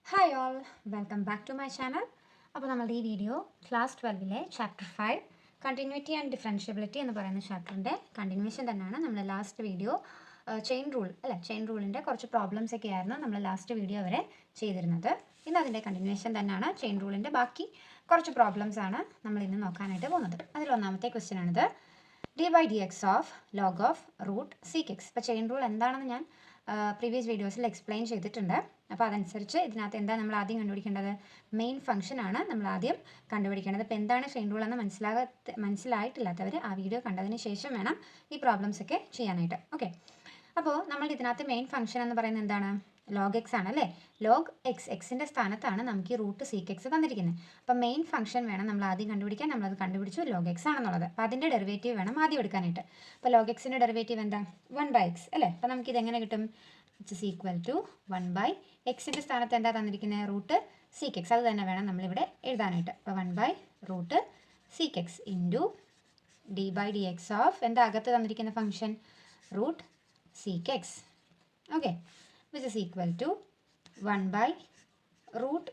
Hi all, welcome back to my channel. അപ്പോൾ നമ്മളുടെ ഈ video class 12 chapter 5 continuity and differentiability എന്ന് പറയുന്ന ചാപ്റ്ററിൻ്റെ കണ്ടിന്യൂഷൻ തന്നെയാണ്. നമ്മൾ last video chain rule chain റൂളിൻ്റെ കുറച്ച് പ്രോബ്ലംസ് ഒക്കെ ആയിരുന്നു നമ്മൾ ലാസ്റ്റ് വീഡിയോ വരെ ചെയ്തിരുന്നത്. ഇന്ന് അതിൻ്റെ കണ്ടിന്യൂഷൻ തന്നെയാണ്. ചെയിൻ റൂളിൻ്റെ ബാക്കി കുറച്ച് പ്രോബ്ലംസ് ആണ് നമ്മൾ ഇന്ന് നോക്കാനായിട്ട് പോകുന്നത്. അതിൽ ഒന്നാമത്തെ ക്വസ്റ്റ്യൻ ആണിത്, d by d x of log of root sec x. ഇപ്പോൾ ചെയിൻ റൂൾ എന്താണെന്ന് ഞാൻ പ്രീവിയസ് വീഡിയോസിൽ എക്സ്പ്ലെയിൻ ചെയ്തിട്ടുണ്ട്. അപ്പോൾ അതനുസരിച്ച് ഇതിനകത്ത് എന്താ നമ്മൾ ആദ്യം കണ്ടുപിടിക്കേണ്ടത്? മെയിൻ ഫംഗ്ഷൻ ആണ് നമ്മൾ ആദ്യം കണ്ടുപിടിക്കേണ്ടത്. ഇപ്പോൾ എന്താണ് ചെയിൻ റൂൾ എന്ന് മനസ്സിലായിട്ടില്ലാത്തവർ ആ വീഡിയോ കണ്ടതിന് ശേഷം വേണം ഈ പ്രോബ്ലംസ് ഒക്കെ ചെയ്യാനായിട്ട്. ഓക്കെ, അപ്പോൾ നമ്മൾ ഇതിനകത്ത് മെയിൻ ഫംഗ്ഷൻ എന്ന് പറയുന്നത് എന്താണ്? ലോഗ് എക്സ് ആണ് അല്ലേ? ലോഗ് എക്സ്, എക്സിൻ്റെ സ്ഥാനത്താണ് നമുക്ക് ഈ റൂട്ട് സീക്ക് എക്സ് തന്നിരിക്കുന്നത്. അപ്പോൾ മെയിൻ ഫംഗ്ഷൻ വേണം നമ്മൾ ആദ്യം കണ്ടുപിടിക്കാൻ. നമ്മളത് കണ്ടുപിടിച്ചു, ലോഗ് എക്സ് ആണെന്നുള്ളത്. അപ്പോൾ അതിൻ്റെ ഡെറിവേറ്റീവ് വേണം ആദ്യം എടുക്കാനായിട്ട്. അപ്പോൾ ലോഗ് എക്സിൻ്റെ ഡെറിവേറ്റീവ് എന്താ? 1/x അല്ലേ? അപ്പോൾ നമുക്ക് ഇതെങ്ങനെ കിട്ടും? ഇറ്റ്സ് ഈസ് ഈക്വൽ ടു 1/, എക്സിൻ്റെ സ്ഥാനത്ത് എന്താ തന്നിരിക്കുന്നത്? Root sec x. അത് തന്നെ വേണം നമ്മളിവിടെ എഴുതാനായിട്ട്. അപ്പോൾ 1/റൂട്ട് sec x into d by d x of എന്താ അകത്ത് തന്നിരിക്കുന്ന function? Root sec x. Okay, which is equal to 1/റൂട്ട്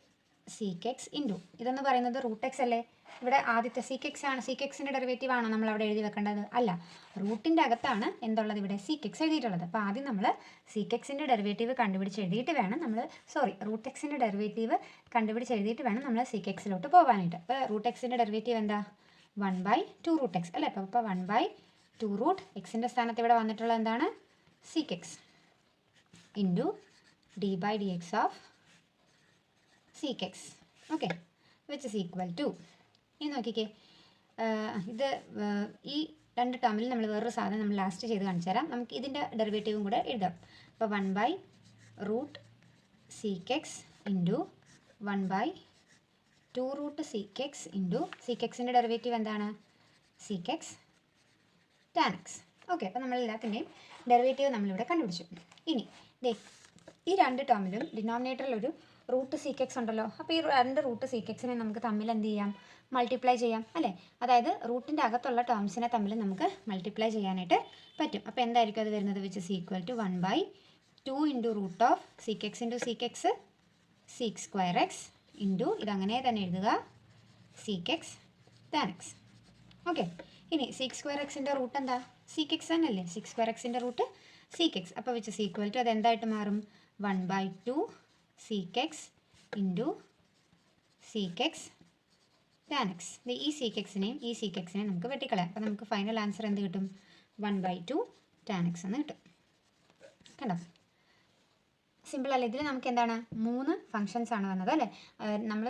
സീക്ക് എക്സ് ഇൻറ്റു ഇതെന്ന് പറയുന്നത് റൂട്ട് എക്സ് അല്ലേ? ഇവിടെ ആദ്യത്തെ സീക്ക് എക്സ് ആണ്. സീക്ക് എക്സിൻ്റെ ഡെറിവേറ്റീവ് ആണോ നമ്മൾ അവിടെ എഴുതി വെക്കേണ്ടത്? അല്ല, റൂട്ടിൻ്റെ അകത്താണ് എന്തുള്ളത്? ഇവിടെ സീക്ക് എക്സ് എഴുതിയിട്ടുള്ളത്. അപ്പോൾ ആദ്യം നമ്മൾ സീക്ക് എക്സിൻ്റെ ഡെറിവേറ്റീവ് കണ്ടുപിടിച്ച് എഴുതിയിട്ട് വേണം നമ്മൾ റൂട്ട് എക്സിൻ്റെ ഡെറിവേറ്റീവ് കണ്ടുപിടിച്ച് എഴുതിയിട്ട് വേണം നമ്മൾ സീക്ക് എക്സിലോട്ട് പോകാനായിട്ട്. അപ്പോൾ റൂട്ട് എക്സിൻ്റെ ഡെറിവേറ്റീവ് എന്താ? 1/2 റൂട്ട് എക്സ് അല്ലേ? അപ്പോൾ 1/2 റൂട്ട് എക്സിൻ്റെ സ്ഥാനത്ത് ഇവിടെ വന്നിട്ടുള്ളത് എന്താണ്? Sec x into d by d x of sec x. Okay, which is equal to, ഇനി നോക്കിക്കേ, ഇത് ഈ രണ്ട് ടേമിൽ നമ്മൾ വേറൊരു സാധനം നമ്മൾ ലാസ്റ്റ് ചെയ്ത് കാണിച്ചു തരാം. നമുക്ക് ഇതിൻ്റെ ഡെറിവേറ്റീവും കൂടെ എഴുതാം. അപ്പോൾ 1/റൂട്ട് sec x into 1/2 root sec x into sec എക്സിൻ്റെ ഡെറിവേറ്റീവ് എന്താണ്? Sec x tan x. Okay, അപ്പോൾ നമ്മൾ എല്ലാത്തിൻ്റെയും ഡെറിവേറ്റീവ് നമ്മളിവിടെ കണ്ടുപിടിച്ചു. ഇനി ഈ രണ്ട് ടേമിലും ഡിനോമിനേറ്ററിൽ ഒരു റൂട്ട് സീക്ക് എക്സ് ഉണ്ടല്ലോ. അപ്പോൾ ഈ രണ്ട് റൂട്ട് സീക്ക് എക്സിനെ നമുക്ക് തമ്മിൽ എന്ത് ചെയ്യാം? മൾട്ടിപ്ലൈ ചെയ്യാം അല്ലേ? അതായത് റൂട്ടിൻ്റെ അകത്തുള്ള ടേംസിനെ തമ്മിൽ നമുക്ക് മൾട്ടിപ്ലൈ ചെയ്യാനായിട്ട് പറ്റും. അപ്പോൾ എന്തായിരിക്കും അത് വരുന്നത്? Which is equal to 1/2 into root of sec x into sec x sec square x into ഇതങ്ങനെ തന്നെ എഴുതുക sec x tan x. Okay, ഇനി സീക്ക് സ്ക്വയർ എക്സിൻ്റെ റൂട്ട് എന്താ? സീക്ക് എക്സ് തന്നെയല്ലേ? സീക്ക് സ്ക്വയർ എക്സിൻ്റെ റൂട്ട് സീക്ക് എക്സ്. അപ്പോൾ which is equal to അത് എന്തായിട്ട് മാറും? 1/2 sec x into sec x tan x. ഈ സീക്ക് എക്സിനെയും ഈ സീക്ക് എക്സിനെയും നമുക്ക് വെട്ടിക്കളയാം. അപ്പോൾ നമുക്ക് ഫൈനൽ ആൻസർ എന്ത് കിട്ടും? 1/2 ടാൻ എക്സ് എന്ന് കിട്ടും. കണ്ടോ, സിമ്പിൾ അല്ലേ? ഇതിൽ നമുക്ക് എന്താണ് 3 ഫംഗ്ഷൻസ് ആണ് വന്നത് അല്ലേ? നമ്മൾ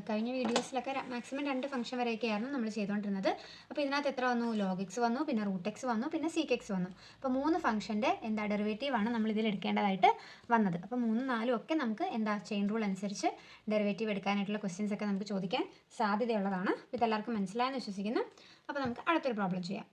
കഴിഞ്ഞ വീഡിയോസിലൊക്കെ മാക്സിമം 2 ഫംഗ്ഷൻ വരെയൊക്കെയായിരുന്നു നമ്മൾ ചെയ്തുകൊണ്ടിരുന്നത്. അപ്പോൾ ഇതിനകത്ത് എത്ര വന്നു? ലോഗ് എക്സ് വന്നു, പിന്നെ റൂട്ട് എക്സ് വന്നു, പിന്നെ സീക്ക് എക്സ് വന്നു. അപ്പോൾ 3 ഫംഗ്ഷൻ്റെ എന്താ ഡെറിവേറ്റീവ് ആണ് നമ്മൾ ഇതിൽ എടുക്കേണ്ടതായിട്ട് വന്നത്. അപ്പോൾ 3, 4 ഒക്കെ നമുക്ക് എന്താ ചെയിൻ റൂൾ അനുസരിച്ച് ഡെറിവേറ്റീവ് എടുക്കാനായിട്ടുള്ള ക്വസ്റ്റ്യൻസ് ഒക്കെ നമുക്ക് ചോദിക്കാൻ സാധ്യതയുള്ളതാണ്. ഇതെല്ലാവർക്കും മനസ്സിലായെന്ന് വിശ്വസിക്കുന്നു. അപ്പോൾ നമുക്ക് അടുത്തൊരു പ്രോബ്ലം ചെയ്യാം.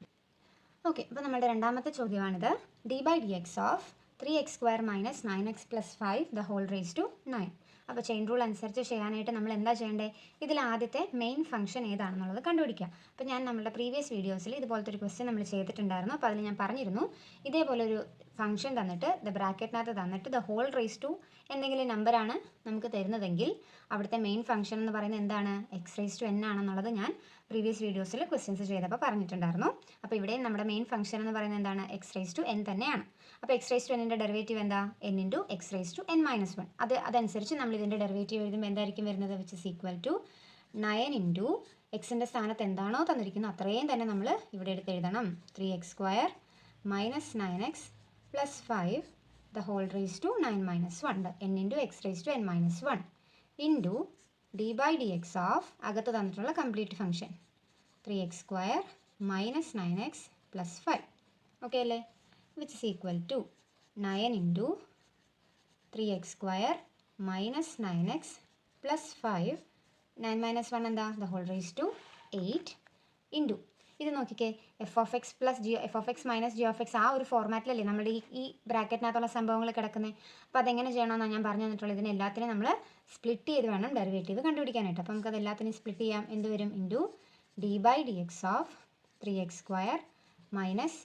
ഓക്കെ, അപ്പോൾ നമ്മുടെ രണ്ടാമത്തെ ചോദ്യമാണിത്, d by d x of 3x² minus 9x plus 5 the whole raise to 9. അപ്പോൾ ചെയിൻ റൂൾ അനുസരിച്ച് ചെയ്യാനായിട്ട് നമ്മൾ എന്താ ചെയ്യേണ്ടത്? ഇതിൽ ആദ്യത്തെ മെയിൻ ഫംഗ്ഷൻ ഏതാണെന്നുള്ളത് കണ്ടുപിടിക്കുക. അപ്പോൾ ഞാൻ നമ്മുടെ പ്രീവിയസ് വീഡിയോസിൽ ഇതുപോലത്തെ ഒരു ക്വസ്റ്റ്യൻ നമ്മൾ ചെയ്തിട്ടുണ്ടായിരുന്നു. അപ്പോൾ അതിൽ ഞാൻ പറഞ്ഞിരുന്നു, ഇതേപോലെ ഒരു ഫംഗ്ഷൻ തന്നിട്ട് ബ്രാക്കറ്റിനകത്ത് തന്നിട്ട് ദ ഹോൾ റേസ് ടു എന്തെങ്കിലും നമ്പറാണ് നമുക്ക് തരുന്നതെങ്കിൽ അവിടുത്തെ മെയിൻ ഫംഗ്ഷൻ എന്ന് പറയുന്നത് എന്താണ്? x⁻n ആണെന്നുള്ളത് ഞാൻ പ്രീവിയസ് വീഡിയോസിൽ ക്വസ്റ്റ്യൻസ് ചെയ്തപ്പോൾ പറഞ്ഞിട്ടുണ്ടായിരുന്നു. അപ്പോൾ ഇവിടെ നമ്മുടെ മെയിൻ ഫംഗ്ഷൻ എന്ന് പറയുന്നത് എന്താണ്? x⁻n തന്നെയാണ്. അപ്പോൾ x⁻nൻ്റെ ഡെറിവേറ്റീവ് എന്താ? n into x⁻n-1. അതനുസരിച്ച് നമ്മൾ ഇതിൻ്റെ ഡെറിവേറ്റീവ് എഴുതുമ്പോൾ എന്തായിരിക്കും വരുന്നത്? Which is equal to 9 into എക്സിൻ്റെ സ്ഥാനത്ത് എന്താണോ തന്നിരിക്കുന്നത് അത്രയും തന്നെ നമ്മൾ ഇവിടെ എടുത്ത് എഴുതണം. 3x² minus 9x plus 5 the whole raise to 9-1 n into x⁻n-1 into d by d x of അകത്ത് തന്നിട്ടുള്ള complete function 3x² minus 9x plus 5. Okay അല്ലേ? Which is equal to 9 into 3x² minus 9x plus 5 9-1 എന്താ? The whole raise to 8 into ഇത് നോക്കിക്കേ, f of x minus g of x ആ ഒരു ഫോർമാറ്റിലല്ലേ നമ്മുടെ ഈ ബ്രാക്കറ്റിനകത്തുള്ള സംഭവങ്ങൾ കിടക്കുന്നത്. അപ്പോൾ അതെങ്ങനെ ചെയ്യണമെന്നാണ് ഞാൻ പറഞ്ഞു തന്നിട്ടുള്ളത്. ഇതിന് എല്ലാത്തിനും നമ്മൾ സ്പ്ലിറ്റ് ചെയ്ത് വേണം ഡെറിവേറ്റീവ് കണ്ടുപിടിക്കാനായിട്ട്. അപ്പോൾ നമുക്കത് എല്ലാത്തിനും സ്പ്ലിറ്റ് ചെയ്യാം. എന്ത് വരും? Into d by d x of 3x² minus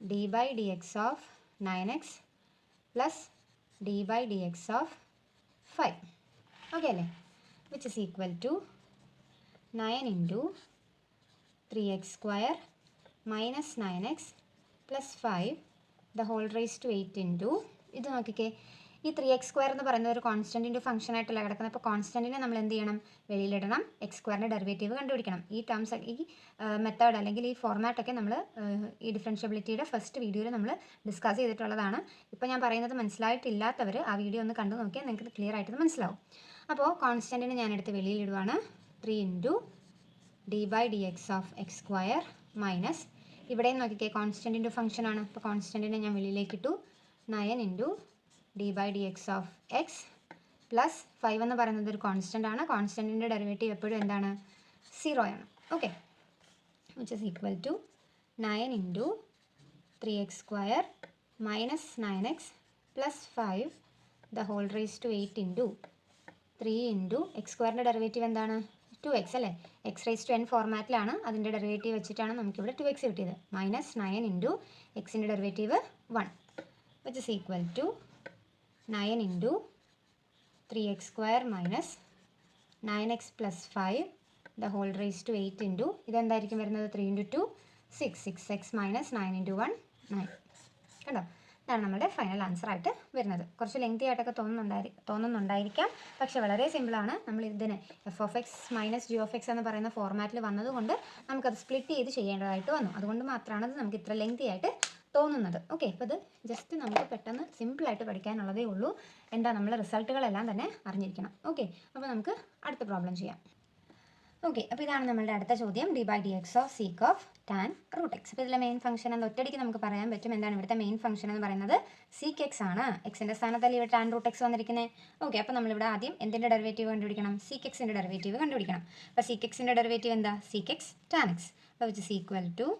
d by d x of 9x plus d by d x of 5. Okay അല്ലേ? Which is equal to 9 into 3x² minus 9x plus 5 the whole raise to 8 into ഇത് നോക്കിക്കേ, ഈ 3x² എന്ന് പറയുന്നത് ഒരു കോൺസ്റ്റൻറ്റിൻ്റെ function ആയിട്ടല്ല കിടക്കുന്നത്. അപ്പോൾ കോൺസ്റ്റൻറ്റിനെ നമ്മൾ എന്ത് ചെയ്യണം? വെളിയിലിടണം. x² ഡെറിവേറ്റീവ് കണ്ടുപിടിക്കണം. ഈ ടേംസ് ഈ മെത്തേഡ് അല്ലെങ്കിൽ ഈ ഫോർമാറ്റൊക്കെ നമ്മൾ ഈ ഡിഫറൻഷ്യബിലിറ്റിയുടെ ഫസ്റ്റ് വീഡിയോയിൽ നമ്മൾ ഡിസ്കസ് ചെയ്തിട്ടുള്ളതാണ്. ഇപ്പോൾ ഞാൻ പറയുന്നത് മനസ്സിലായിട്ടില്ലാത്തവർ ആ വീഡിയോ ഒന്ന് കണ്ടു നോക്കിയാൽ നിങ്ങൾക്ക് ക്ലിയർ ആയിട്ട് മനസ്സിലാവും. അപ്പോൾ കോൺസ്റ്റൻറ്റിനെ ഞാനെടുത്ത് വെളിയിലിടുവാണ്. 3 into d/dx of x² minus ഇവിടെയും നോക്കിക്കേ കോൺസ്റ്റൻറ്റിൻ്റെ ഫംഗ്ഷനാണ്. അപ്പോൾ കോൺസ്റ്റൻറ്റിനെ ഞാൻ വെളിയിലേക്ക് ഇട്ടു. 9 into d/dx of x plus 5 എന്ന് പറയുന്നത് ഒരു കോൺസ്റ്റൻ്റ് ആണ്. കോൺസ്റ്റൻറ്റിൻ്റെ ഡെറിവേറ്റീവ് എപ്പോഴും എന്താണ്? 0 ആണ്. Okay, which is equal to 9 into 3x² minus 9x plus 5 the whole raise to 8 into 3 into x² derivative എന്താണ്? 2x അല്ലേ? എക്സ് റേസ് ടു n ഫോർമാറ്റിലാണ്. അതിൻ്റെ ഡെറിവേറ്റീവ് വെച്ചിട്ടാണ് നമുക്കിവിടെ 2x കിട്ടിയത്. മൈനസ് 9 ഇൻറ്റു എക്സിൻ്റെ derivative 1 which is equal to 9 into 3x² minus 9x plus 5 the whole raise to 8 into ഇതെന്തായിരിക്കും വരുന്നത്? 3 ഇൻറ്റു 2 6 6x മൈനസ് 9 ഇൻറ്റു 1 9. കണ്ടോ? ഇതാണ് നമ്മുടെ ഫൈനൽ ആൻസർ ആയിട്ട് വരുന്നത്. കുറച്ച് ലെങ്തി ആയിട്ടൊക്കെ തോന്നുന്നുണ്ടായിരിക്കാം, പക്ഷേ വളരെ സിമ്പിളാണ്. നമ്മൾ ഇതിന് f(x) മൈനസ് g(x) എന്ന് പറയുന്ന ഫോർമാറ്റിൽ വന്നതുകൊണ്ട് നമുക്കത് സ്പ്ലിറ്റ് ചെയ്ത് ചെയ്യേണ്ടതായിട്ട് വന്നു. അതുകൊണ്ട് മാത്രമാണ് അത് നമുക്ക് ഇത്ര ലെങ്തി ആയിട്ട് തോന്നുന്നത്. ഓക്കെ, അപ്പോൾ ഇത് ജസ്റ്റ് നമുക്ക് പെട്ടെന്ന് സിമ്പിളായിട്ട് പഠിക്കാനുള്ളതേ ഉള്ളൂ. എന്താ, നമ്മൾ റിസൾട്ടുകളെല്ലാം തന്നെ അറിഞ്ഞിരിക്കണം. ഓക്കെ, അപ്പോൾ നമുക്ക് അടുത്ത പ്രോബ്ലം ചെയ്യാം. ഓക്കെ, അപ്പോൾ ഇതാണ് നമ്മളുടെ അടുത്ത ചോദ്യം. d/dx of sec of tan root x. അപ്പോൾ ഇതിലെ മെയിൻ ഫംഗ്ഷൻ എന്ന് ഒറ്റയടിക്ക് നമുക്ക് പറയാൻ പറ്റും. എന്താണ് ഇവിടുത്തെ മെയിൻ ഫംഗ്ഷൻ എന്ന് പറയുന്നത്? സീക്ക് എക്സ് ആണ്. എക്സിൻ്റെ സ്ഥാനത്തല്ലേ ഇവിടെ ടാൻ റൂട്ട് എക്സ് വന്നിരിക്കുന്നത്. ഓക്കെ, അപ്പോൾ നമ്മളിവിടെ ആദ്യം എന്തിൻ്റെ ഡെറിവേറ്റീവ് കണ്ടുപിടിക്കണം? സീക്ക് എക്സിൻ്റെ ഡെറിവേറ്റീവ് കണ്ടുപിടിക്കണം. അപ്പോൾ സീക്ക് എക്സിൻ്റെ ഡെറിവേറ്റീവ് എന്താ? Sec x tan x. അപ്പോൾ which is equal to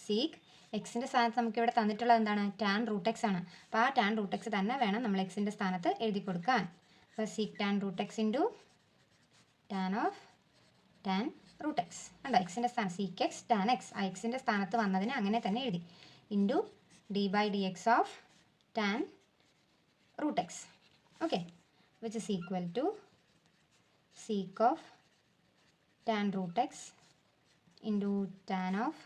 sec എക്സിൻ്റെ സ്ഥാനത്ത് നമുക്കിവിടെ തന്നിട്ടുള്ളത് എന്താണ്? ടാൻ റൂട്ട് എക്സ് ആണ്. അപ്പോൾ ആ ടാൻ റൂട്ട് എക്സ് തന്നെ വേണം നമ്മൾ എക്സിൻ്റെ സ്ഥാനത്ത് എഴുതി കൊടുക്കാൻ. അപ്പോൾ sec tan root x into tan of tan root x അല്ല എക്സിൻ്റെ സ്ഥാനം സീക്ക് എക്സ് ടാൻ എക്സ് ആ എക്സിൻ്റെ സ്ഥാനത്ത് വന്നതിന് അങ്ങനെ തന്നെ എഴുതി. Into d/dx of tan root x. Okay, which is equal to sec of tan root x into tan of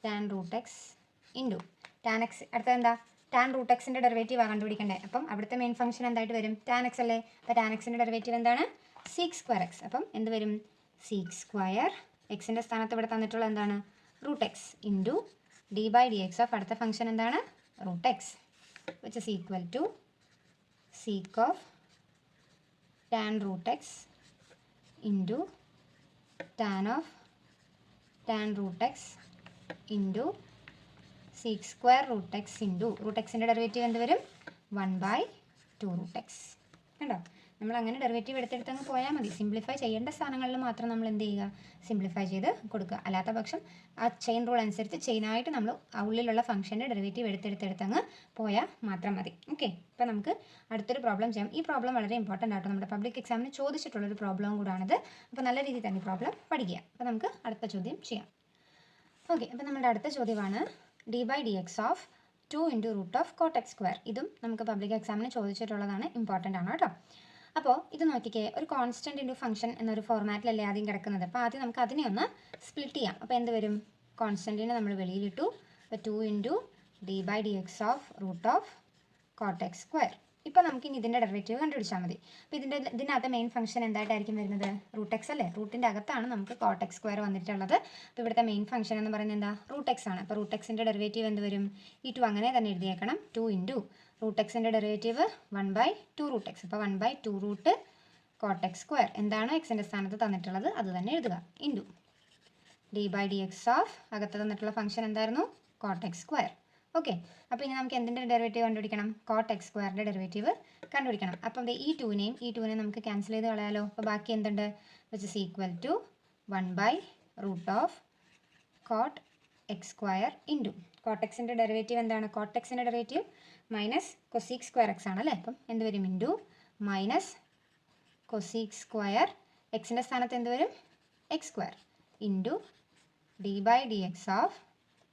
tan root x into tan x. അടുത്തത് എന്താ? ടാൻ റൂട്ട് എക്സിൻ്റെ ഡെറിവേറ്റീവാണ് കണ്ടുപിടിക്കേണ്ടത്. അപ്പം അവിടുത്തെ മെയിൻ ഫംഗ്ഷൻ എന്തായിട്ട് വരും? ടാൻ എക്സ് അല്ലേ? അപ്പോൾ ടാൻ എക്സിൻ്റെ ഡെറിവേറ്റീവ് എന്താണ്? sec²x. അപ്പം എന്ത് വരും? sec² എക്സിൻ്റെ സ്ഥാനത്ത് ഇവിടെ തന്നിട്ടുള്ള എന്താണ്? Root x into d/dx of അടുത്ത ഫംഗ്ഷൻ എന്താണ്? Root x which is equal to sec of tan root x into tan of tan root x into sec² root x into root എക്സിൻ്റെ ഡെറിവേറ്റീവ് എന്ത് വരും? 1/2 റൂട്ട് എക്സ്. കണ്ടോ? നമ്മൾ അങ്ങനെ derivative എടുത്തെടുത്തങ്ങ് പോയാൽ മതി. സിംപ്ലിഫൈ ചെയ്യേണ്ട സ്ഥാനങ്ങളിൽ മാത്രം നമ്മൾ എന്ത് ചെയ്യുക? സിംപ്ലിഫൈ ചെയ്ത് കൊടുക്കുക. അല്ലാത്ത പക്ഷം ആ ചെയിൻ റൂൾ അനുസരിച്ച് ചെയിനായിട്ട് നമ്മൾ ഉള്ളിലുള്ള ഫംഗ്ഷൻ്റെ ഡെറിവേറ്റീവ് എടുത്തെടുത്തങ്ങ് പോയാൽ മാത്രം മതി. ഓക്കെ, അപ്പോൾ നമുക്ക് അടുത്തൊരു പ്രോബ്ലം ചെയ്യാം. ഈ പ്രോബ്ലം വളരെ ഇമ്പോർട്ടൻ്റ് ആട്ടോ. നമ്മുടെ പബ്ലിക് എക്സാമിന് ചോദിച്ചിട്ടുള്ളൊരു പ്രോബ്ലം കൂടാണിത്. അപ്പോൾ നല്ല രീതിയിൽ തന്നെ പ്രോബ്ലം പഠിക്കുക. അപ്പോൾ നമുക്ക് അടുത്ത ചോദ്യം ചെയ്യാം. ഓക്കെ, അപ്പോൾ നമ്മുടെ അടുത്ത ചോദ്യമാണ് d/dx of 2 into root of cot x². ഇതും നമുക്ക് പബ്ലിക് എക്സാമിന് ചോദിച്ചിട്ടുള്ളതാണ്, ഇമ്പോർട്ടൻ്റ് ആണ് കേട്ടോ. അപ്പോൾ ഇത് നോക്കിക്കേ, ഒരു കോൺസ്റ്റൻറ്റ് ഇൻറ്റു ഫംഗ്ഷൻ എന്നൊരു ഫോർമാറ്റിലല്ലേ ആദ്യം കിടക്കുന്നത്. അപ്പോൾ ആദ്യം നമുക്ക് അതിനെ ഒന്ന് സ്പ്ലിറ്റ് ചെയ്യാം. അപ്പോൾ എന്ത് വരും? കോൺസ്റ്റൻറ്റിനെ നമ്മൾ വെളിയിലിട്ടു. അപ്പോൾ 2 into d/dx of root of cot x². ഇപ്പോൾ നമുക്കിനി ഇതിൻ്റെ ഡെറിവേറ്റീവ് കണ്ടുപിടിച്ചാൽ മതി. അപ്പോൾ ഇതിനകത്ത് മെയിൻ ഫംഗ്ഷൻ എന്തായിട്ടായിരിക്കും വരുന്നത്? റൂട്ട് എക്സ് അല്ലേ? റൂട്ടിൻ്റെ അകത്താണ് നമുക്ക് കോട്ട് x² വന്നിട്ടുള്ളത്. അപ്പോൾ ഇവിടുത്തെ മെയിൻ ഫംഗ്ഷൻ എന്ന് പറയുന്നത് എന്താ? റൂട്ട് എക്സ് ആണ്. അപ്പോൾ റൂട്ട് എക്സിൻ്റെ ഡെറിവേറ്റീവ് എന്ത് വരും? ഈ 2 അങ്ങനെ തന്നെ എഴുതിയേക്കണം. 2 ഇൻറ്റു റൂട്ട് എക്സിൻ്റെ ഡെറിവേറ്റീവ് 1/2 റൂട്ട് എക്സ്. അപ്പോൾ 1/2 റൂട്ട് കോട്ട് x² എന്താണ് എക്സിൻ്റെ സ്ഥാനത്ത് തന്നിട്ടുള്ളത് അത് തന്നെ എഴുതുക. ഇൻറ്റു d/dx ഓഫ് അകത്ത് തന്നിട്ടുള്ള ഫംഗ്ഷൻ എന്തായിരുന്നു? Coat x². ഓക്കെ, അപ്പോൾ ഇനി നമുക്ക് എന്തിൻ്റെ ഡെറിവേറ്റീവ് കണ്ടുപിടിക്കണം? കോട്ട് x²ൻ്റെ ഡെറിവേറ്റീവ് കണ്ടുപിടിക്കണം. അപ്പം ഈ 2നെയും നമുക്ക് ക്യാൻസൽ ചെയ്ത് കളയാലോ. അപ്പോൾ ബാക്കി എന്തുണ്ട്? Which is equal to 1/√ of cot x² into cot എക്സിൻ്റെ ഡെറിവേറ്റീവ് എന്താണ്? കോട്ട് എക്സിൻ്റെ ഡെറിവേറ്റീവ് മൈനസ് cosec²x ആണല്ലേ. അപ്പം എന്ത് വരും? Into minus cosec². എക്സിൻ്റെ സ്ഥാനത്ത് എന്ത് വരും? x² into d/dx of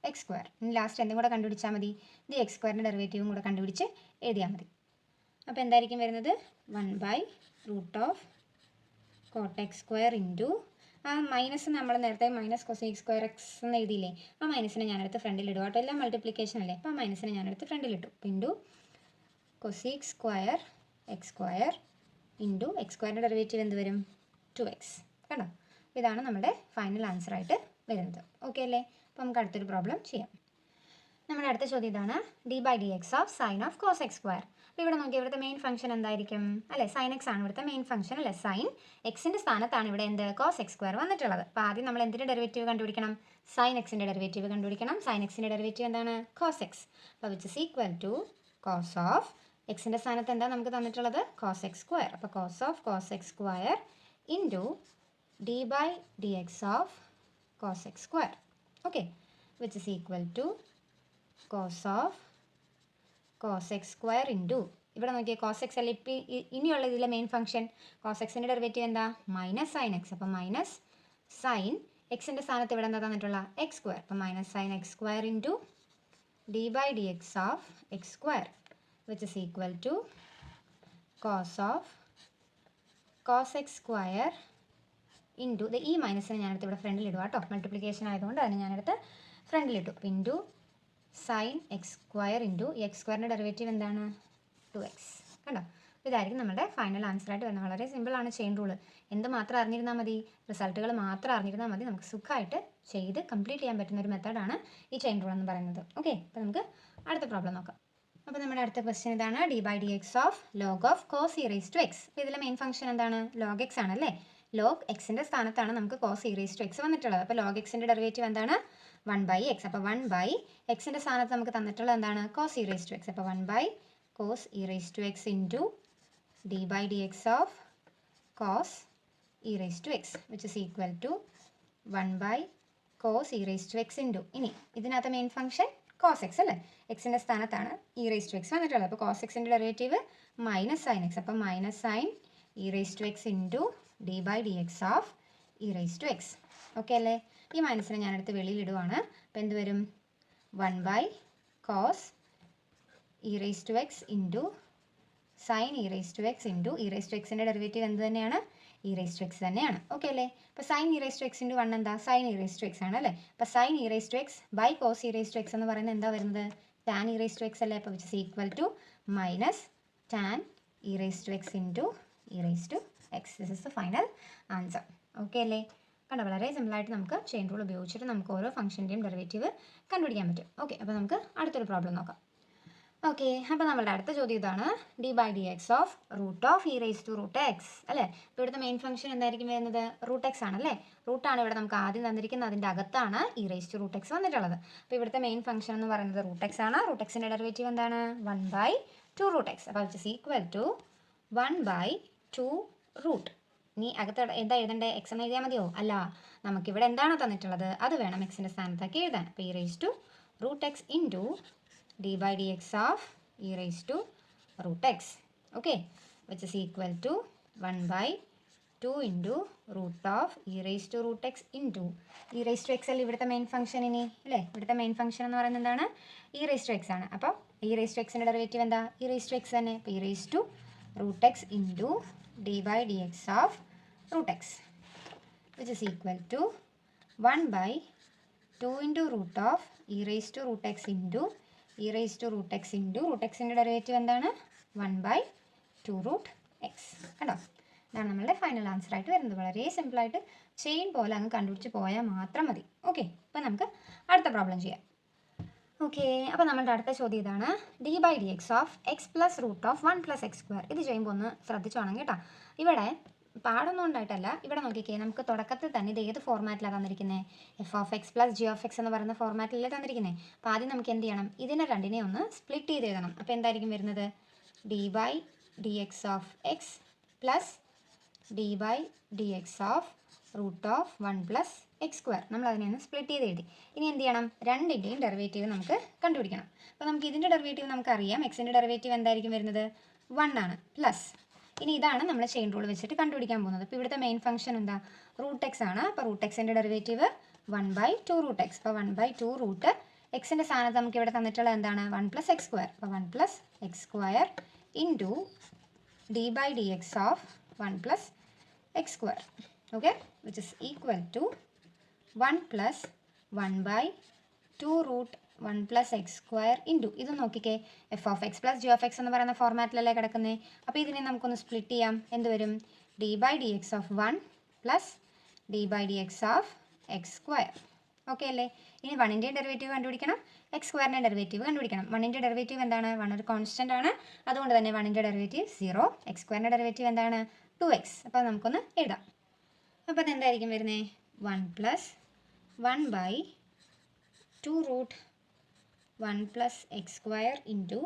x². ഇനി ലാസ്റ്റ് എന്തും കൂടെ കണ്ടുപിടിച്ചാൽ മതി. ഇത് x²ൻ്റെ ഡെറിവേറ്റീവും കൂടെ കണ്ടുപിടിച്ച് എഴുതിയാൽ മതി. അപ്പോൾ എന്തായിരിക്കും വരുന്നത് 1/√cot(x²) ഇൻറ്റു ആ മൈനസ് നമ്മൾ നേരത്തെ മൈനസ് കൊസീക് സ്ക്വയർ എക്സ് എന്ന് എഴുതിയില്ലേ, ആ മൈനസിനെ ഞാനെടുത്ത് ഫ്രണ്ടിൽ ഇടുക കേട്ടോ. എല്ലാം മൾട്ടിപ്ലിക്കേഷൻ അല്ലേ, അപ്പോൾ ആ മൈനസിനെ ഞാനെടുത്ത് ഫ്രണ്ടിലിട്ടു. Into cosec square x² into x² derivative എന്ത് വരും 2x. കണ്ടോ, ഇതാണ് നമ്മുടെ ഫൈനൽ ആൻസർ ആയിട്ട് വരുന്നത്. ഓക്കെ അല്ലേ? അപ്പോൾ നമുക്ക് അടുത്തൊരു പ്രോബ്ലം ചെയ്യാം. നമ്മുടെ അടുത്ത ചോദ്യം ഇതാണ്, d/dx of sine of cos x². അപ്പോൾ ഇവിടെ നോക്കി, ഇവിടുത്തെ മെയിൻ ഫംഗ്ഷൻ എന്തായിരിക്കും അല്ലേ? സൈൻ എക്സ് ആണ് ഇവിടുത്തെ മെയിൻ ഫംഗ്ഷൻ അല്ലേ. സൈൻ എക്സിൻ്റെ സ്ഥാനത്താണ് ഇവിടെ എന്ത് കോസ് x² വന്നിട്ടുള്ളത്. അപ്പോൾ ആദ്യം നമ്മൾ എന്തിൻ്റെ ഡെറിവേറ്റീവ് കണ്ടുപിടിക്കണം? സൈൻ എക്സിൻ്റെ ഡെറിവേറ്റീവ് കണ്ടുപിടിക്കണം. സൈൻ എക്സിൻ്റെ ഡെറിവേറ്റീവ് എന്താണ്? Cos x. അപ്പോൾ which is equal to cos of എക്സിൻ്റെ സ്ഥാനത്ത് എന്താ നമുക്ക് തന്നിട്ടുള്ളത്? Cos x². അപ്പോൾ cos of cos x² into d/dx of cos x². Okay, which is equal to cos of cos x² into ഇവിടെ നോക്കിയാൽ കോസ് എക്സ് അല്ല ഇപ്പം ഇനിയുള്ള ഇതിലെ മെയിൻ ഫംഗ്ഷൻ. കോസ് എക്സിൻ്റെ ഡെറിവേറ്റീവ് എന്താ? Minus sine x. അപ്പോൾ മൈനസ് സൈൻ എക്സിൻ്റെ സ്ഥാനത്ത് ഇവിടെ എന്താ തന്നിട്ടുള്ള x². അപ്പോൾ minus sine x² into d/dx of x², which is equal to cos of cos x² into ഈ മൈനസിനെ ഞാനെടുത്ത് ഇവിടെ ഫ്രണ്ടിൽ ഇടുക കേട്ടോ. മൾട്ടിപ്ലിക്കേഷൻ ആയതുകൊണ്ട് അതിന് ഞാനെടുത്ത് ഫ്രണ്ടിലിട്ടു. ഇൻറ്റു സൈൻ x² ഇൻറ്റു x²ൻ്റെ ഡെറിവേറ്റീവ് എന്താണ്? 2x. കണ്ടോ, ഇതായിരിക്കും നമ്മുടെ ഫൈനൽ ആൻസർ ആയിട്ട് വരുന്നത്. വളരെ സിമ്പിളാണ് ചെയിൻ റൂള്. എന്ത് മാത്രം അറിഞ്ഞിരുന്നാൽ മതി? റിസൾട്ടുകൾ മാത്രം അറിഞ്ഞിരുന്നാൽ മതി. നമുക്ക് സുഖമായിട്ട് ചെയ്ത് കംപ്ലീറ്റ് ചെയ്യാൻ പറ്റുന്ന ഒരു മെത്തേഡാണ് ഈ ചെയിൻ റൂൾ എന്ന് പറയുന്നത്. ഓക്കെ, അപ്പോൾ നമുക്ക് അടുത്ത പ്രോബ്ലം നോക്കാം. അപ്പോൾ നമ്മുടെ അടുത്ത ക്വസ്റ്റ്യൻ ഇതാണ്, d/dx of log of cos e⁻x. അപ്പോൾ ഇതിലെ മെയിൻ ഫംഗ്ഷൻ എന്താണ്? ലോഗ് എക്സ് ആണല്ലേ. ലോഗ് എക്സിൻ്റെ സ്ഥാനത്താണ് നമുക്ക് കോസ് e⁻x വന്നിട്ടുള്ളത്. അപ്പോൾ ലോഗ് എക്സിൻ്റെ ഡെറിവേറ്റീവ് എന്താണ്? 1/x. അപ്പോൾ 1/xൻ്റെ സ്ഥാനത്ത് നമുക്ക് തന്നിട്ടുള്ളത് എന്താണ്? Cos e⁻x. അപ്പോൾ 1/cos e⁻x into d/dx of cos e⁻x, which is equal to 1/cos e⁻x into ഇനി ഇതിനകത്ത് മെയിൻ ഫംഗ്ഷൻ കോസ് എക്സ് അല്ലേ. എക്സിൻ്റെ സ്ഥാനത്താണ് e⁻x വന്നിട്ടുള്ളത്. അപ്പോൾ കോസ് എക്സിൻ്റെ ഡെറിവേറ്റീവ് മൈനസ് സൈൻ എക്സ്. അപ്പോൾ minus sign e⁻x into d/dx of e⁻x. Okay അല്ലേ? ഈ മൈനസിനെ ഞാനെടുത്ത് വെളിയിലിടുവാണ്. അപ്പോൾ എന്ത് വരും? 1/cos e⁻x into sine e⁻x into e⁻xൻ്റെ ഡെറിവേറ്റീവ് എന്ത് തന്നെയാണ്? e⁻x തന്നെയാണ്. ഓക്കെ അല്ലേ? അപ്പോൾ സൈൻ e⁻x ഇൻറ്റു 1 എന്താ? സൈൻ e⁻x ആണ് അല്ലേ. അപ്പോൾ sign e⁻x by cos e⁻x എന്ന് പറയുന്നത് എന്താ വരുന്നത്? ടാൻ e⁻x അല്ലേ. അപ്പോൾ which is equal to minus tan e⁻x into e⁻x. This is the final answer. Okay അല്ലേ? കണ്ടോ, വളരെ സിമ്പിളായിട്ട് നമുക്ക് ചെയിൻ റൂൾ ഉപയോഗിച്ചിട്ട് നമുക്ക് ഓരോ ഫംഗ്ഷൻ്റെയും ഡെറിവേറ്റീവ് കണ്ടുപിടിക്കാൻ പറ്റും. ഓക്കെ, അപ്പോൾ നമുക്ക് അടുത്തൊരു പ്രോബ്ലം നോക്കാം. ഓക്കെ, അപ്പോൾ നമ്മളുടെ അടുത്ത ചോദ്യം ഇതാണ്, d/dx ഓഫ് e⁻x അല്ലേ. ഇപ്പോൾ ഇവിടുത്തെ മെയിൻ ഫംഗ്ഷൻ എന്തായിരിക്കും വരുന്നത്? √x ആണല്ലേ. റൂട്ടാണ് ഇവിടെ നമുക്ക് ആദ്യം തന്നിരിക്കുന്നത്. അതിൻ്റെ അകത്താണ് e⁻x വന്നിട്ടുള്ളത്. അപ്പോൾ ഇവിടുത്തെ മെയിൻ ഫംഗ്ഷൻ എന്ന് പറയുന്നത് √x ആണ്. √xൻ്റെ ഡെറിവേറ്റീവ് എന്താണ്? 1/2√x. അപ്പോൾ വിച്ച് ഇസ് ഈക്വൽ ടു 1/2 ഇനി അകത്ത് എന്താ എഴുതേണ്ടത്? എക്സ് എന്ന് എഴുതിയാൽ മതിയോ? അല്ല, നമുക്കിവിടെ എന്താണോ തന്നിട്ടുള്ളത് അത് വേണം എക്സിൻ്റെ സ്ഥാനത്താക്കി എഴുതാൻ. അപ്പോൾ e⁻√x into d/dx of e⁻√x. Okay, which is equal to 1/2 into root of e⁻√x into e⁻x അല്ല ഇവിടുത്തെ മെയിൻ ഫംഗ്ഷൻ. ഇനി അല്ലേ, ഇവിടുത്തെ മെയിൻ ഫംഗ്ഷൻ എന്ന് പറയുന്നത് എന്താണ്? e⁻x ആണ്. അപ്പോൾ e⁻xൻ്റെ ഡെറിവേറ്റീവ് എന്താ? e⁻x തന്നെ. അപ്പോൾ e⁻√x into d/dx of √x, which is equal to 1/2 into root of e⁻√x into e⁻√x into √xൻ്റെ ഡെറിവേറ്റീവ് എന്താണ്? 1/2√x. കണ്ടോ, ഇതാണ് നമ്മളുടെ ഫൈനൽ ആൻസർ ആയിട്ട് വരുന്നത്. വളരെ സിമ്പിളായിട്ട് ചെയിൻ പോലെ അങ്ങ് കണ്ടുപിടിച്ച് പോയാൽ മാത്രം മതി. ഓക്കെ, അപ്പോൾ നമുക്ക് അടുത്ത പ്രോബ്ലം ചെയ്യാം. ഓക്കെ, അപ്പോൾ നമ്മളുടെ അടുത്ത ചോദ്യം ഇതാണ്, d/dx of x plus root of 1 + x². ഇത് ചെയ്യുമ്പോൾ ഒന്ന് ശ്രദ്ധിച്ചോണം കേട്ടോ. ഇവിടെ പാടൊന്നും ഉണ്ടായിട്ടല്ല. ഇവിടെ നോക്കിക്കേ, നമുക്ക് തുടക്കത്തിൽ തന്നെ ഇത് ഏത് ഫോർമാറ്റിലാണ് തന്നിരിക്കുന്നത്? f(x + g(x) എന്ന് പറയുന്ന ഫോർമാറ്റിലല്ലേ തന്നിരിക്കുന്നത്. അപ്പോൾ ആദ്യം നമുക്ക് എന്ത് ചെയ്യണം? ഇതിനെ രണ്ടിനെ ഒന്ന് സ്പ്ലിറ്റ് ചെയ്ത് എഴുതണം. അപ്പോൾ എന്തായിരിക്കും വരുന്നത്? d/dx of x plus d/dx of root of 1 + x². നമ്മൾ അതിനെ ഒന്ന് സ്പ്ലിറ്റ് ചെയ്ത് എഴുതി. ഇനി എന്ത് ചെയ്യണം? രണ്ടിൻ്റെയും ഡെറിവേറ്റീവ് നമുക്ക് കണ്ടുപിടിക്കണം. അപ്പോൾ നമുക്ക് ഇതിൻ്റെ ഡെറിവേറ്റീവ് നമുക്കറിയാം. എക്സിൻ്റെ ഡെറിവേറ്റീവ് എന്തായിരിക്കും വരുന്നത്? 1 ആണ്. പ്ലസ് ഇനി ഇതാണ് നമ്മൾ ചെയിൻ റൂൾ വെച്ചിട്ട് കണ്ടുപിടിക്കാൻ പോകുന്നത്. അപ്പോൾ ഇവിടുത്തെ മെയിൻ ഫംഗ്ഷൻ എന്താ? √x ആണ്. അപ്പോൾ √xൻ്റെ ഡെറിവേറ്റീവ് 1/2√x. അപ്പോൾ 1/2 എക്സിൻ്റെ സ്ഥാനത്ത് നമുക്ക് ഇവിടെ തന്നിട്ടുള്ളത് എന്താണ്? 1 + x². അപ്പോൾ 1 + x² into d by dx of 1 plus x square. Okay, which is equal to 1 plus 1 by 2 root 1 plus x square into ഇത് നോക്കിക്കേ f of x plus g of x എന്ന് പറയുന്ന ഫോർമാറ്റിലല്ലേ കിടക്കുന്നത്. അപ്പോൾ ഇതിനെ നമുക്കൊന്ന് സ്പ്ലിറ്റ് ചെയ്യാം. എന്ത് വരും? D by d x of 1 plus d by d x of x square. Okay അല്ലേ? ഇനി 1ൻ്റെ ഡെറിവേറ്റീവ് കണ്ടുപിടിക്കണം, എക്സ് സ്ക്വയറിൻ്റെ ഡെറിവേറ്റീവ് കണ്ടുപിടിക്കണം. 1ൻ്റെ ഡെറിവേറ്റീവ് എന്താണ്? 1 ഒരു കോൺസ്റ്റൻ്റ് ആണ്, അതുകൊണ്ട് തന്നെ 1ൻ്റെ ഡെറിവേറ്റീവ് 0. എക്സ് സ്ക്വയറിൻ്റെ ഡെറിവേറ്റീവ് എന്താണ്? 2x. അപ്പോൾ നമുക്കൊന്ന് എഴുതാം. അപ്പോൾ അതെന്തായിരിക്കും വരുന്നത്? 1 plus 1 by 2 root 1 plus x square into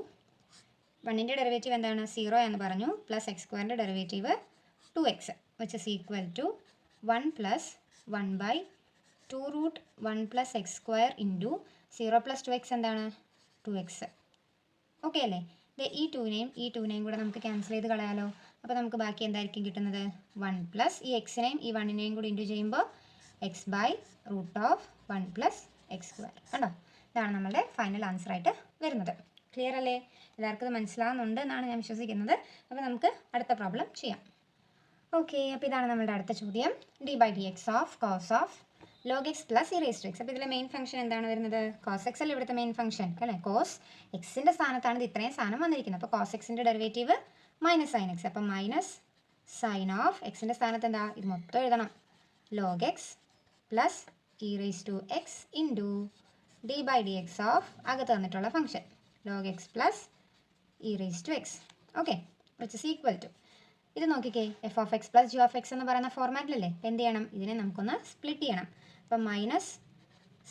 1ൻ്റെ ഡെറിവേറ്റീവ് എന്താണ്? 0 എന്ന് പറഞ്ഞു, പ്ലസ് എക്സ് സ്ക്വയറിൻ്റെ derivative 2x, which is equal to 1 plus 1 by 2 root 1 plus x square into 0 plus 2x എന്താണ്? 2x. ഓക്കെ അല്ലേ? ഈ 2നെയും കൂടെ നമുക്ക് ക്യാൻസൽ ചെയ്ത് കളയാലോ. അപ്പോൾ നമുക്ക് ബാക്കി എന്തായിരിക്കും കിട്ടുന്നത്? 1 പ്ലസ് ഈ എക്സിനെയും ഈ 1നെയും കൂടി ഇൻറ്റു ചെയ്യുമ്പോൾ x by root of 1 plus x square. കണ്ടോ? ഇതാണ് നമ്മളുടെ ഫൈനൽ ആൻസർ ആയിട്ട് വരുന്നത്. ക്ലിയർ അല്ലേ? എല്ലാവർക്കും ഇത് മനസ്സിലാവുന്നുണ്ട് എന്നാണ് ഞാൻ വിശ്വസിക്കുന്നത്. അപ്പോൾ നമുക്ക് അടുത്ത പ്രോബ്ലം ചെയ്യാം. ഓക്കെ, അപ്പോൾ ഇതാണ് നമ്മളുടെ അടുത്ത ചോദ്യം. D by d x of cos of log x plus e raise to x. അപ്പോൾ ഇതിലെ മെയിൻ ഫംഗ്ഷൻ എന്താണ് വരുന്നത്? കോസ് എക്സ് അല്ലേ ഇവിടുത്തെ മെയിൻ ഫംഗ്ഷൻ അല്ലേ? കോസ് എക്സിൻ്റെ സ്ഥാനത്താണ് ഇത് ഇത്രയും സാധനം വന്നിരിക്കുന്നത്. അപ്പോൾ കോസ് എക്സിൻ്റെ ഡെറിവേറ്റീവ് മൈനസ് സൈൻ എക്സ്. അപ്പോൾ മൈനസ് സൈൻ ഓഫ് എക്സിൻ്റെ സ്ഥാനത്ത് എന്താ? ഇത് മൊത്തം എഴുതണം. Log x plus e raise to x into d by d x of അകത്ത് തന്നിട്ടുള്ള function log x plus e raise to x. Okay, which is equal to ഇത് നോക്കിക്കേ, f of x plus g of x എന്ന് പറയുന്ന ഫോർമാറ്റിലല്ലേ. എന്ത് ചെയ്യണം? ഇതിനെ നമുക്കൊന്ന് സ്പ്ലിറ്റ് ചെയ്യണം. അപ്പം minus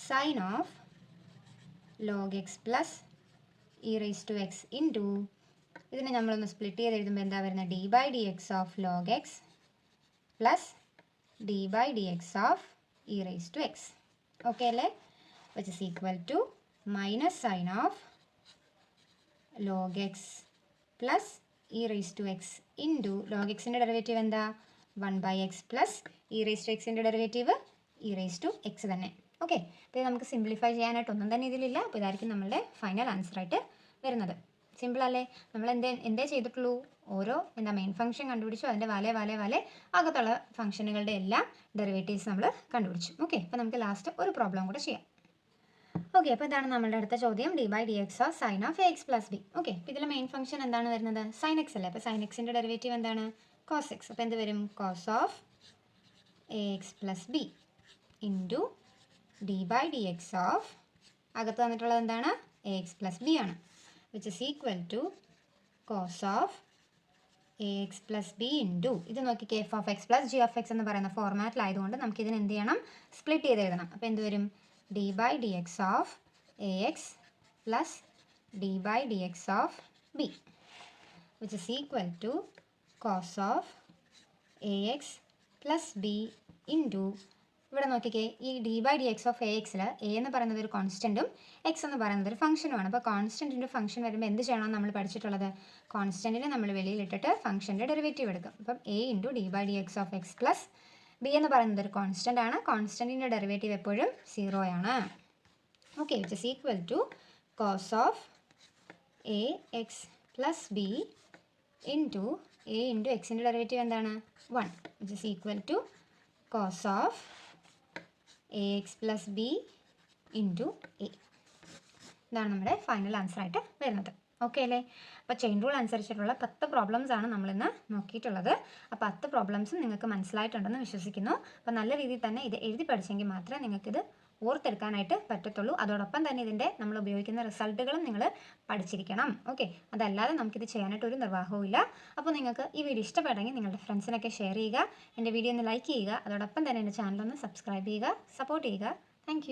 sine of log x plus e raise to x into ഇതിനെ നമ്മളൊന്ന് സ്പ്ലിറ്റ് ചെയ്ത് എഴുതുമ്പോൾ എന്താ വരുന്നത്? D by d x of log x plus d by d x of e raise to x. Okay അല്ലേ? Which is equal to minus sine of log x plus e raise to x into log എക്സിൻ്റെ derivative എന്താ? 1 by x plus e raise to എക്സിൻ്റെ derivative E raise to X തന്നെ. Okay, അപ്പോൾ ഇത് നമുക്ക് simplify ചെയ്യാനായിട്ട് ഒന്നും തന്നെ ഇതിലില്ല. അപ്പോൾ ഇതായിരിക്കും നമ്മളുടെ ഫൈനൽ ആൻസറായിട്ട് വരുന്നത്. സിമ്പിൾ അല്ലേ? നമ്മൾ എന്തേ ചെയ്തിട്ടുള്ളൂ? ഓരോ മെയിൻ ഫംഗ്ഷൻ കണ്ടുപിടിച്ചു, അതിൻ്റെ വാലെ അകത്തുള്ള ഫംഗ്ഷനുകളുടെ എല്ലാം ഡെറിവേറ്റീവ്സ് നമ്മൾ കണ്ടുപിടിച്ചു. ഓക്കെ, അപ്പോൾ നമുക്ക് ലാസ്റ്റ് ഒരു പ്രോബ്ലം കൂടെ ചെയ്യാം. ഓക്കെ, അപ്പോൾ ഇതാണ് നമ്മളുടെ അടുത്ത ചോദ്യം. D by d x of sine of a x plus b. Okay, അപ്പോൾ ഇതിലെ മെയിൻ ഫംഗ്ഷൻ എന്താണ് വരുന്നത്? സൈൻ എക്സ് അല്ലേ. അപ്പോൾ സൈൻ എക്സിൻ്റെ ഡെറിവേറ്റീവ് എന്താണ്? Cos x. അപ്പോൾ എന്ത് വരും? Cos of a x plus b into d by d x of അകത്ത് തന്നിട്ടുള്ളത് എന്താണ്? എ എക്സ് പ്ലസ് ബി ആണ്, which is equal to cos of a x plus b into ഇത് നോക്കിക്കേ, f of x plus g of x എന്ന് പറയുന്ന ഫോർമാറ്റിലായതുകൊണ്ട് നമുക്കിതിന് എന്ത് ചെയ്യണം? സ്പ്ലിറ്റ് ചെയ്ത് എഴുതണം. അപ്പോൾ എന്ത് വരും? D by d x of a x plus d by d x of b, which is equal to cos of a x plus b into ഇവിടെ നോക്കിക്കേ, ഈ d by d x of a എക്സിൽ a എന്ന് പറയുന്നത് ഒരു കോൺസ്റ്റൻറ്റും X എന്ന് പറയുന്നത് ഒരു ഫംഗ്ഷനുമാണ്. അപ്പോൾ കോൺസ്റ്റൻറ്റിൻ്റെ ഫംഗ്ഷൻ വരുമ്പോൾ എന്ത് ചെയ്യണം? നമ്മൾ പഠിച്ചിട്ടുള്ളത് കോൺസ്റ്റൻറ്റിനെ നമ്മൾ വെളിയിലിട്ടിട്ട് ഫംഗ്ഷൻ്റെ ഡെറിവേറ്റീവ് എടുക്കും. അപ്പം a into d by d x of x plus b എന്ന് പറയുന്നത് ഒരു കോൺസ്റ്റൻ്റ് ആണ്. കോൺസ്റ്റൻറ്റിൻ്റെ ഡെറിവേറ്റീവ് എപ്പോഴും 0 ആണ്. Okay, which is equal to cos of a x plus b into a into എക്സിൻ്റെ ഡെറിവേറ്റീവ് എന്താണ്? 1, which is equal to cos of a x plus b into a. ഇതാണ് നമ്മുടെ ഫൈനൽ ആൻസറായിട്ട് വരുന്നത്. ഓക്കെ അല്ലേ? അപ്പോൾ ചെയിൻ റൂൾ അനുസരിച്ചിട്ടുള്ള 10 problems ആണ് നമ്മളിന്ന് നോക്കിയിട്ടുള്ളത്. അപ്പോൾ 10 പ്രോബ്ലംസും നിങ്ങൾക്ക് മനസ്സിലായിട്ടുണ്ടെന്ന് വിശ്വസിക്കുന്നു. അപ്പോൾ നല്ല രീതിയിൽ തന്നെ ഇത് എഴുതി പഠിച്ചെങ്കിൽ മാത്രമേ നിങ്ങൾക്കിത് ഓർത്തെടുക്കാനായിട്ട് പറ്റത്തുള്ളൂ. അതോടൊപ്പം തന്നെ ഇതിൻ്റെ നമ്മൾ ഉപയോഗിക്കുന്ന റിസൾട്ടുകളും നിങ്ങൾ പഠിച്ചിരിക്കണം. ഓക്കെ, അതല്ലാതെ നമുക്കിത് ചെയ്യാനായിട്ട് ഒരു നിർവാഹവും ഇല്ല. അപ്പോൾ നിങ്ങൾക്ക് ഈ വീഡിയോ ഇഷ്ടപ്പെട്ടെങ്കിൽ നിങ്ങളുടെ ഫ്രണ്ട്സിനൊക്കെ ഷെയർ ചെയ്യുക, എൻ്റെ വീഡിയോ ഒന്ന് ലൈക്ക് ചെയ്യുക, അതോടൊപ്പം തന്നെ എൻ്റെ ചാനലൊന്ന് സബ്സ്ക്രൈബ് ചെയ്യുക, സപ്പോർട്ട് ചെയ്യുക. താങ്ക്